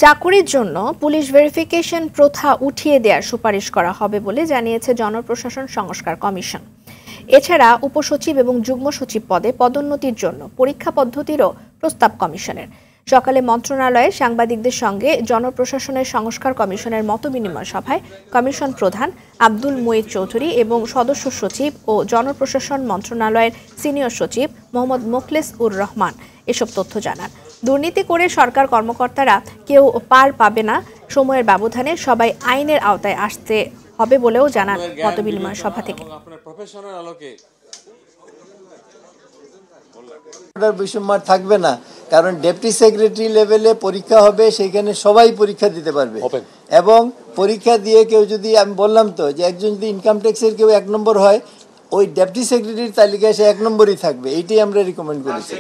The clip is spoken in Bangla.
চাকুরির জন্য পুলিশ ভেরিফিকেশন প্রথা উঠিয়ে দেওয়ার সুপারিশ করা হবে বলে জানিয়েছে জনপ্রশাসন সংস্কার কমিশন। এছাড়া উপসচিব এবং যুগ্ম সচিব পদে পদোন্নতির জন্য পরীক্ষা পদ্ধতিরও প্রস্তাব কমিশনের। সকালে মন্ত্রণালয়ে সাংবাদিকদের সঙ্গে জনপ্রশাসনের সংস্কার কমিশনের মতবিনিময় সভায় কমিশন প্রধান আব্দুল মুঈদ চৌধুরী এবং সদস্য সচিব ও জনপ্রশাসন মন্ত্রণালয়ের সিনিয়র সচিব মোহাম্মদ মোখলেস উর রহমান এসব তথ্য জানান। দুর্নীতি করে সরকার কর্মকর্তারা কেউ পার পাবে না, সময়ের ব্যবধানে সবাই আইনের আওতায় আসতে হবে বলেও জানান মতবিনিময় সভা থেকে। বৈষম্য থাকবে না, কারণ ডেপুটি সেক্রেটারি লেভেলে পরীক্ষা হবে, সেখানে সবাই পরীক্ষা দিতে পারবে এবং পরীক্ষা দিয়ে কেউ যদি, আমি বললাম তো যে একজন যদি ইনকাম ট্যাক্সের কেউ 1 নম্বর হয়, ওই ডেপুটি সেক্রেটারির তালিকায় সে 1 নম্বরই থাকবে। এইটাই আমরা রিকমেন্ড করেছি।